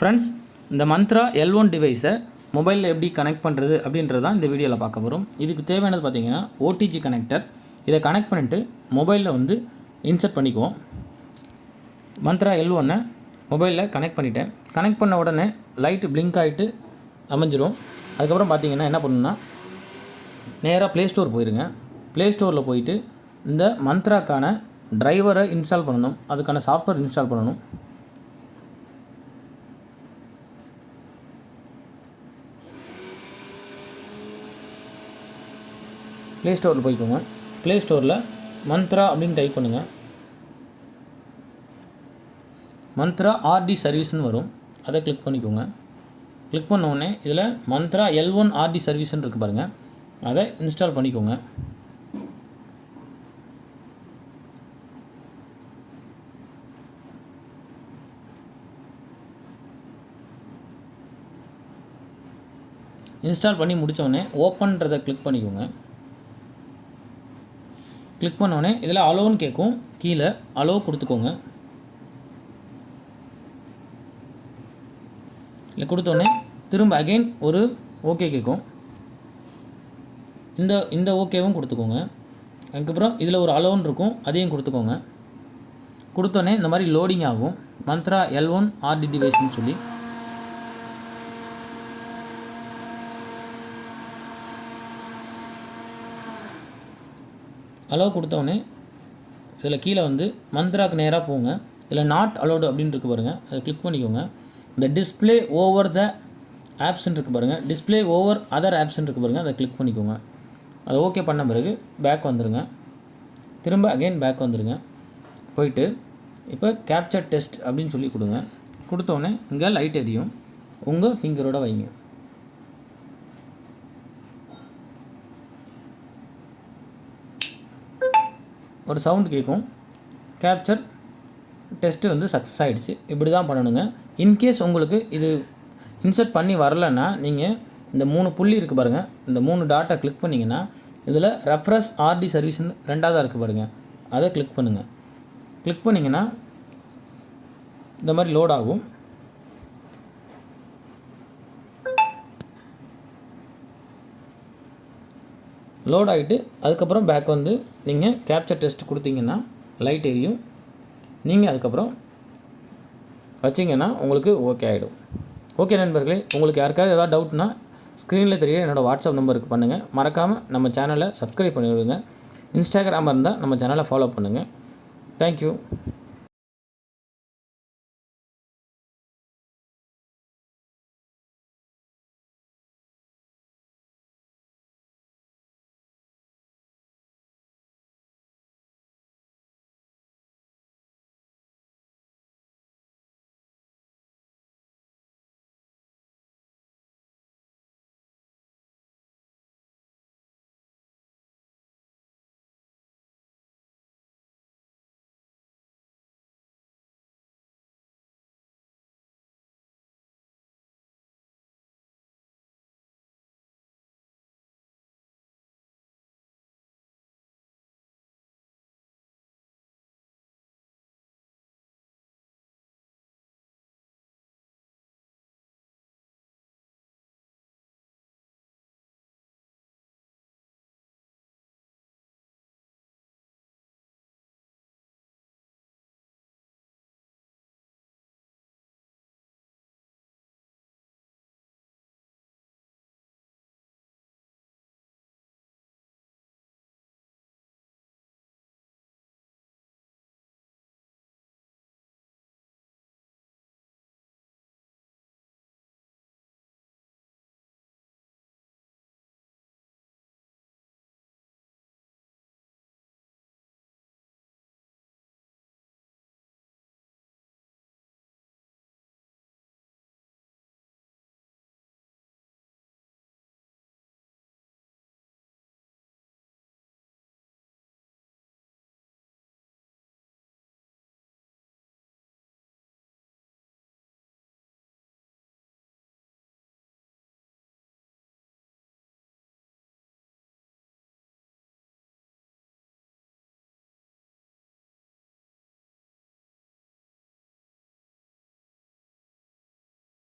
Friends, இந்த Mantra L1 டிவைஸை மொபைலில் எப்படி கனெக்ட் பண்ணுறது அப்படின்றது தான் இந்த வீடியோவில் பார்க்க போகிறோம். இதுக்கு தேவையானது பார்த்திங்கன்னா OTG கனெக்டர். இதை கனெக்ட் பண்ணிவிட்டு மொபைலில் வந்து இன்சர்ட் பண்ணிக்குவோம். மந்த்ரா L1 மொபைலில் கனெக்ட் பண்ணிட்டேன். கனெக்ட் பண்ண உடனே லைட்டு பிளிங்க் ஆகிட்டு அமைஞ்சிரும். அதுக்கப்புறம் பார்த்திங்கன்னா என்ன பண்ணணுன்னா, நேராக ப்ளே ஸ்டோர் போயிடுங்க. ப்ளே ஸ்டோரில் போயிட்டு இந்த மந்த்ராக்கான டிரைவரை இன்ஸ்டால் பண்ணணும். அதுக்கான சாஃப்ட்வேர் இன்ஸ்டால் பண்ணணும். ப்ளே ஸ்டோரில் போய்க்கோங்க. ப்ளே ஸ்டோரில் மந்த்ரா அப்படின்னு டைப் பண்ணுங்கள். மந்த்ரா RD சர்வீஸ்னு வரும். அதை கிளிக் பண்ணிக்கோங்க. கிளிக் பண்ண உடனே இதில் மந்த்ரா L1 RD சர்வீஸ்ன்னு இருக்குது பாருங்கள், அதை இன்ஸ்டால் பண்ணிக்கோங்க. இன்ஸ்டால் பண்ணி முடித்தோடனே ஓப்பன்றதை கிளிக் பண்ணிக்கோங்க. கிளிக் பண்ணோடனே இதில் அலோன்னு கேட்கும். கீழே அலோ கொடுத்துக்கோங்க. இல்லை கொடுத்தோடனே திரும்ப அகெயின் ஒரு ஓகே கேட்கும். இந்த ஓகேவும் கொடுத்துக்கோங்க. அதுக்கப்புறம் இதில் ஒரு அலோன்னு இருக்கும், அதையும் கொடுத்துக்கோங்க. கொடுத்தோடனே இந்த மாதிரி லோடிங் ஆகும். மந்த்ரா L1 RD டிவைஸ்ன்னு சொல்லி அலோ கொடுத்தோடனே இதில் கீழே வந்து மந்த்ராக்கு நேராக போங்க. இதில் நாட் அலோடு அப்படின்னு இருக்குது பாருங்கள், அதை கிளிக் பண்ணிக்கோங்க. இந்த டிஸ்பிளே ஓவர் த ஆப்ஸ்ன்னு இருக்குது பாருங்கள், டிஸ்பிளே ஓவர் அதர் ஆப்ஸ்ன்னு இருக்குது பாருங்கள், அதை கிளிக் பண்ணிக்கோங்க. அதை ஓகே பண்ண பிறகு பேக் வந்துடுங்க. திரும்ப அகெயின் பேக் வந்துடுங்க. போயிட்டு இப்போ கேப்சர் டெஸ்ட் அப்படின்னு சொல்லி கொடுங்க. கொடுத்தோடனே இங்கே லைட் எரியும். உங்கள் ஃபிங்கரோட வைங்க. ஒரு சவுண்டு கேட்கும். கேப்சர் டெஸ்ட்டு வந்து சக்ஸஸ் ஆகிடுச்சு. இப்படி தான் பண்ணணுங்க. இன்கேஸ் உங்களுக்கு இது இன்சர்ட் பண்ணி வரலைன்னா, நீங்கள் இந்த 3 புள்ளி இருக்குது பாருங்கள், இந்த 3 டாட்டை கிளிக் பண்ணிங்கன்னா இதில் ரெஃப்ரெஷ் RD சர்வீஸ்னு ரெண்டாவதாக இருக்குது பாருங்கள், அதை கிளிக் பண்ணுங்கள். கிளிக் பண்ணிங்கன்னா இந்த மாதிரி லோட் ஆகும். லோட் ஆகிட்டு அதுக்கப்புறம் பேக் வந்து நீங்கள் கேப்சர் டெஸ்ட் கொடுத்தீங்கன்னா லைட் எரியும். நீங்கள் அதுக்கப்புறம் வச்சிங்கன்னா உங்களுக்கு ஓகே ஆகிடும். ஓகே நண்பர்களே, உங்களுக்கு யாருக்காவது ஏதாவது டவுட்னா ஸ்க்ரீனில் தெரிய என்னோடய வாட்ஸ்அப் நம்பருக்கு பண்ணுங்கள். மறக்காமல் நம்ம சேனலை சப்ஸ்கிரைப் பண்ணிவிடுங்க. இன்ஸ்டாகிராமாக இருந்தால் நம்ம சேனலை ஃபாலோ பண்ணுங்கள். தேங்க்யூ.